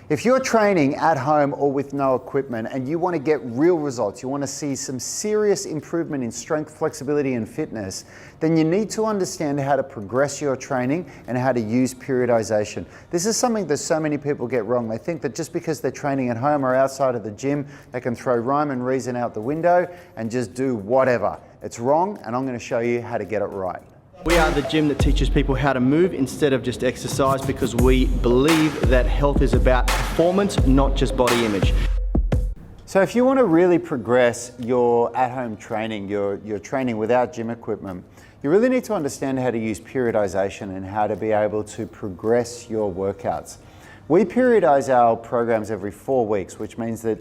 If you're training at home or with no equipment and you want to get real results, you want to see some serious improvement in strength, flexibility and fitness, then you need to understand how to progress your training and how to use periodization. This is something that so many people get wrong. They think that just because they're training at home or outside of the gym, they can throw rhyme and reason out the window and just do whatever. It's wrong, and I'm going to show you how to get it right. We are the gym that teaches people how to move instead of just exercise, because we believe that health is about performance, not just body image. So if you want to really progress your at-home training, your training without gym equipment, you really need to understand how to use periodization and how to be able to progress your workouts. We periodize our programs every 4 weeks, which means that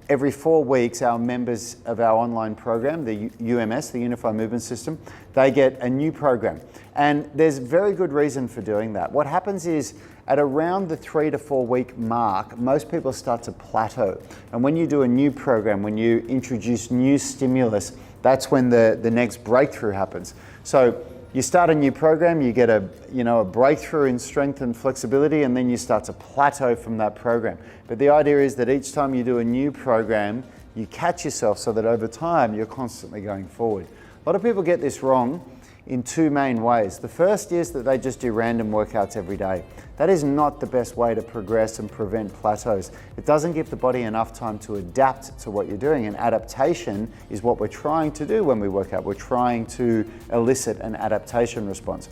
every 4 weeks, our members of our online program, the UMS, the Unified Movement System, they get a new program. And there's very good reason for doing that. What happens is, at around the 3 to 4 week mark, most people start to plateau. And when you do a new program, when you introduce new stimulus, that's when the next breakthrough happens. So you start a new program, you get a breakthrough in strength and flexibility, and then you start to plateau from that program. But the idea is that each time you do a new program, you catch yourself so that over time you're constantly going forward. A lot of people get this wrong in two main ways. The first is that they just do random workouts every day. That is not the best way to progress and prevent plateaus. It doesn't give the body enough time to adapt to what you're doing, and adaptation is what we're trying to do when we work out. We're trying to elicit an adaptation response.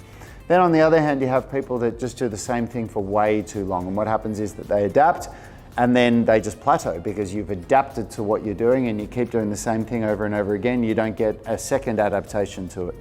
Then on the other hand, you have people that just do the same thing for way too long, and what happens is that they adapt and then they just plateau because you've adapted to what you're doing and you keep doing the same thing over and over again. You don't get a second adaptation to it.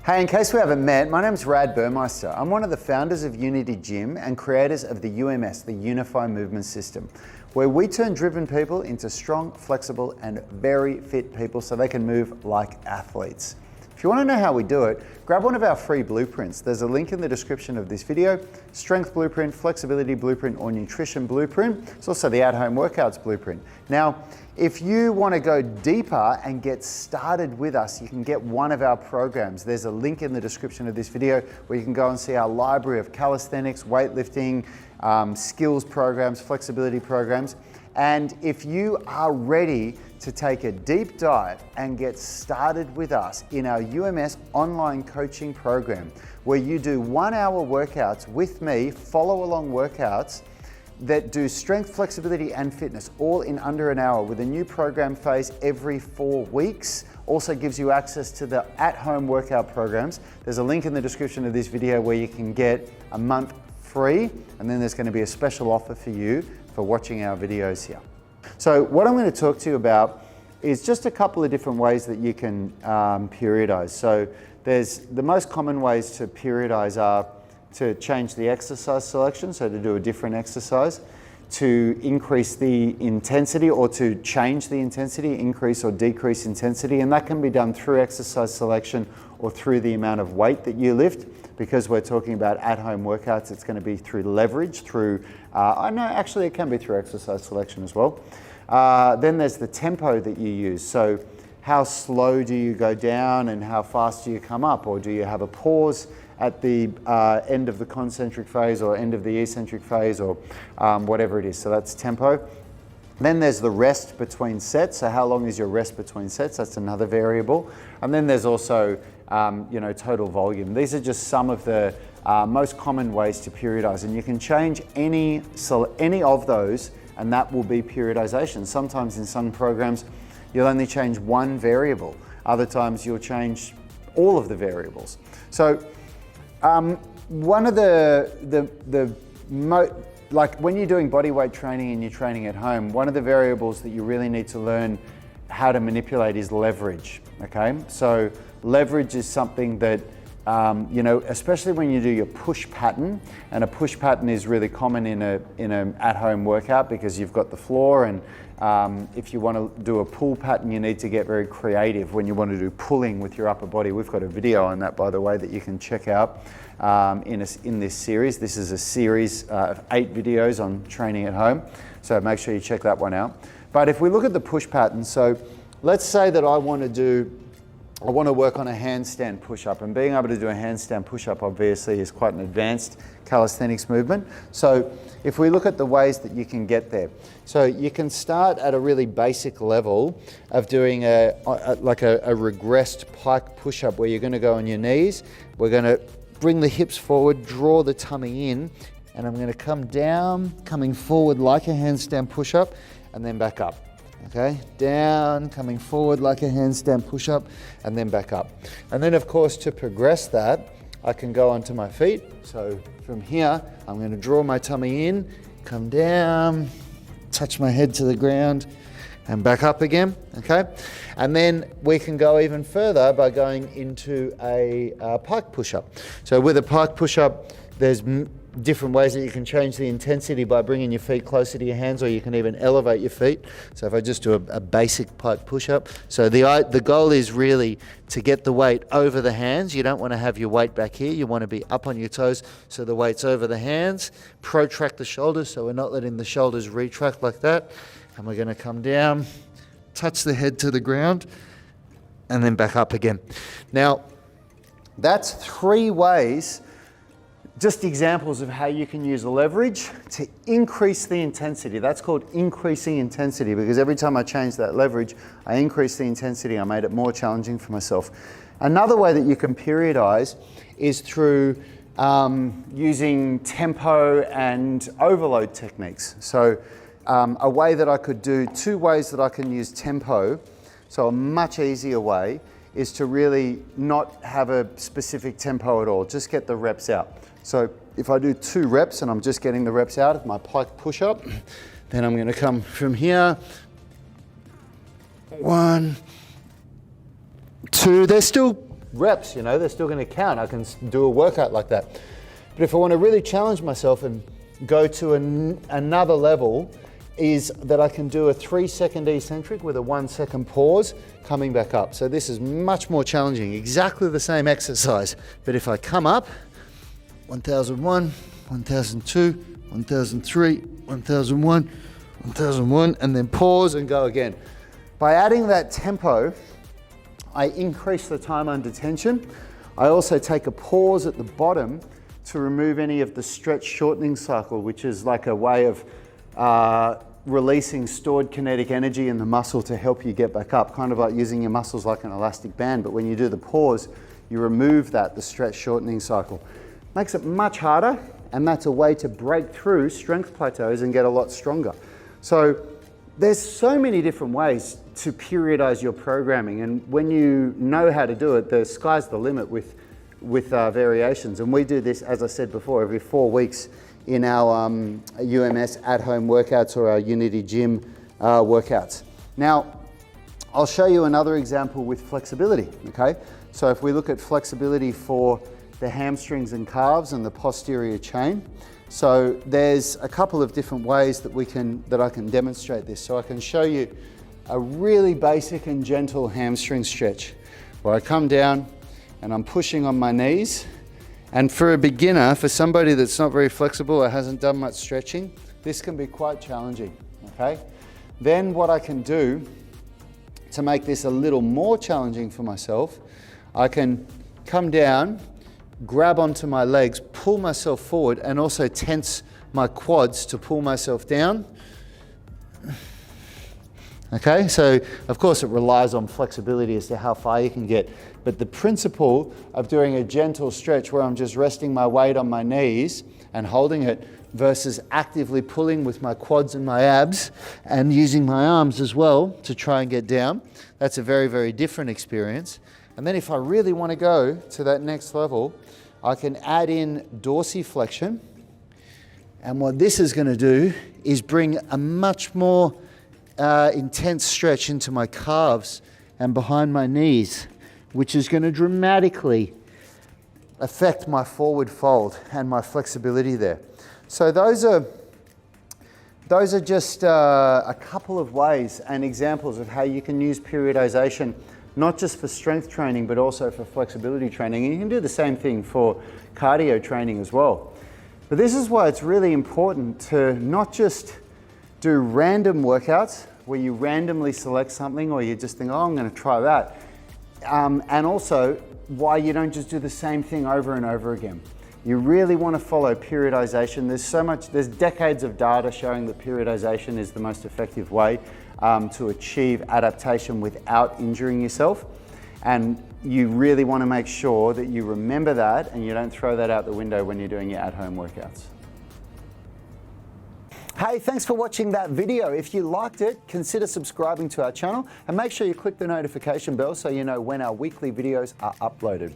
Hey, in case we haven't met, my name's Rad Burmeister. I'm one of the founders of Unity Gym and creators of the UMS, the Unified Movement System, where we turn driven people into strong, flexible, and very fit people so they can move like athletes. If you want to know how we do it, grab one of our free blueprints. There's a link in the description of this video: strength blueprint, flexibility blueprint, or nutrition blueprint. It's also the at-home workouts blueprint. Now, if you want to go deeper and get started with us, you can get one of our programs. There's a link in the description of this video where you can go and see our library of calisthenics, weightlifting, skills programs, flexibility programs. And if you are ready to take a deep dive and get started with us in our UMS online coaching program, where you do 1 hour workouts with me, follow along workouts that do strength, flexibility and fitness all in under an hour with a new program phase every 4 weeks. Also gives you access to the at-home workout programs. There's a link in the description of this video where you can get a month free, and then there's going to be a special offer for you for watching our videos here. So what I'm going to talk to you about is just a couple of different ways that you can periodize. So there's the most common ways to periodize are to change the exercise selection, so to do a different exercise, to increase the intensity or to change the intensity, increase or decrease intensity, and that can be done through exercise selection or through the amount of weight that you lift. Because we're talking about at-home workouts, it's going to be through leverage, through, actually it can be through exercise selection as well. Then there's the tempo that you use. So how slow do you go down and how fast do you come up? Or do you have a pause at the end of the concentric phase or end of the eccentric phase, or whatever it is? So that's tempo. Then there's the rest between sets. So how long is your rest between sets? That's another variable. And then there's also total volume. These are just some of the most common ways to periodize, and you can change any of those and that will be periodization. Sometimes in some programs you'll only change one variable. Other times you'll change all of the variables. So one of like when you're doing body weight training and you're training at home, one of the variables that you really need to learn how to manipulate is leverage, okay? So leverage is something that, especially when you do your push pattern, and a push pattern is really common in an at-home workout because you've got the floor, and if you want to do a pull pattern, you need to get very creative when you want to do pulling with your upper body. We've got a video on that, by the way, that you can check out in this series. This is a series of 8 videos on training at home, so make sure you check that one out. But if we look at the push pattern, so let's say that I want to do I want to work on a handstand push-up, and being able to do a handstand push-up obviously is quite an advanced calisthenics movement. So if we look at the ways that you can get there, so you can start at a really basic level of doing a regressed pike push-up where you're going to go on your knees. We're going to bring the hips forward, draw the tummy in, and I'm going to come down, coming forward like a handstand push-up, and then back up. Okay, down, coming forward like a handstand push-up, and then back up. And then of course, to progress that, I can go onto my feet. So from here, I'm going to draw my tummy in, come down, touch my head to the ground, and back up again, okay? And then we can go even further by going into a pike push-up. So with a pike push-up, there's different ways that you can change the intensity by bringing your feet closer to your hands, or you can even elevate your feet. So if I just do a basic pike push-up, so the goal is really to get the weight over the hands. You don't want to have your weight back here. You want to be up on your toes so the weight's over the hands. Protract the shoulders so we're not letting the shoulders retract like that. And we're going to come down, touch the head to the ground, and then back up again. Now, that's 3 ways, just examples of how you can use leverage to increase the intensity. That's called increasing intensity, because every time I change that leverage, I increase the intensity. I made it more challenging for myself. Another way that you can periodize is through using tempo and overload techniques. So a way that I could do, 2 ways that I can use tempo, so a much easier way, is to really not have a specific tempo at all, just get the reps out. So if I do 2 reps and I'm just getting the reps out of my pike push-up, then I'm going to come from here, 1, 2, they're still reps, you know, they're still going to count. I can do a workout like that. But if I want to really challenge myself and go to another level, is that I can do a 3-second eccentric with a 1-second pause coming back up. So this is much more challenging, exactly the same exercise. But if I come up, 1001, 1002, 1003, 1001, 1001, and then pause and go again. By adding that tempo, I increase the time under tension. I also take a pause at the bottom to remove any of the stretch shortening cycle, which is like a way of releasing stored kinetic energy in the muscle to help you get back up, kind of like using your muscles like an elastic band. But when you do the pause, you remove that, the stretch shortening cycle. Makes it much harder, and that's a way to break through strength plateaus and get a lot stronger. So there's so many different ways to periodize your programming, and when you know how to do it, the sky's the limit with variations. And we do this, as I said before, every 4 weeks in our UMS at-home workouts or our Unity Gym workouts. Now, I'll show you another example with flexibility, okay? So if we look at flexibility for the hamstrings and calves and the posterior chain, so there's a couple of different ways that I can demonstrate this. So I can show you a really basic and gentle hamstring stretch where I come down and I'm pushing on my knees. And for a beginner, for somebody that's not very flexible or hasn't done much stretching, this can be quite challenging, okay? Then what I can do to make this a little more challenging for myself, I can come down, grab onto my legs, pull myself forward, and also tense my quads to pull myself down. Okay, so of course it relies on flexibility as to how far you can get, but the principle of doing a gentle stretch where I'm just resting my weight on my knees and holding it versus actively pulling with my quads and my abs and using my arms as well to try and get down, that's a very, very different experience. And then if I really want to go to that next level, I can add in dorsiflexion, and what this is going to do is bring a much more intense stretch into my calves and behind my knees, which is going to dramatically affect my forward fold and my flexibility there. So those are just a couple of ways and examples of how you can use periodization, not just for strength training, but also for flexibility training. And you can do the same thing for cardio training as well. But this is why it's really important to not just do random workouts where you randomly select something or you just think, oh, I'm going to try that. and also why you don't just do the same thing over and over again. You really want to follow periodization. There's decades of data showing that periodization is the most effective way to achieve adaptation without injuring yourself. And you really want to make sure that you remember that and you don't throw that out the window when you're doing your at-home workouts. Hey, thanks for watching that video. If you liked it, consider subscribing to our channel and make sure you click the notification bell so you know when our weekly videos are uploaded.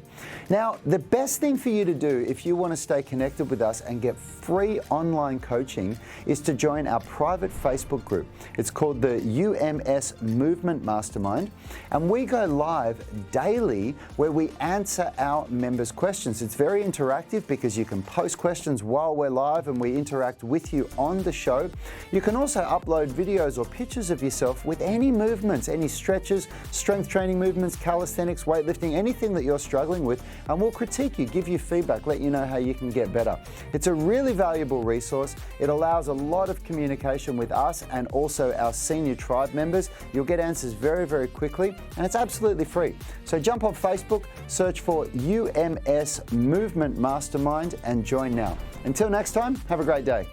Now, the best thing for you to do if you want to stay connected with us and get free online coaching is to join our private Facebook group. It's called the UMS Movement Mastermind, and we go live daily where we answer our members' questions. It's very interactive because you can post questions while we're live and we interact with you on the show. You can also upload videos or pictures of yourself with any movements, any stretches, strength training movements, calisthenics, weightlifting, anything that you're struggling with, and we'll critique you, give you feedback, let you know how you can get better. It's a really valuable resource. It allows a lot of communication with us and also our senior tribe members. You'll get answers very, very quickly, and it's absolutely free. So jump on Facebook, search for UMS Movement Mastermind and join now. Until next time, have a great day.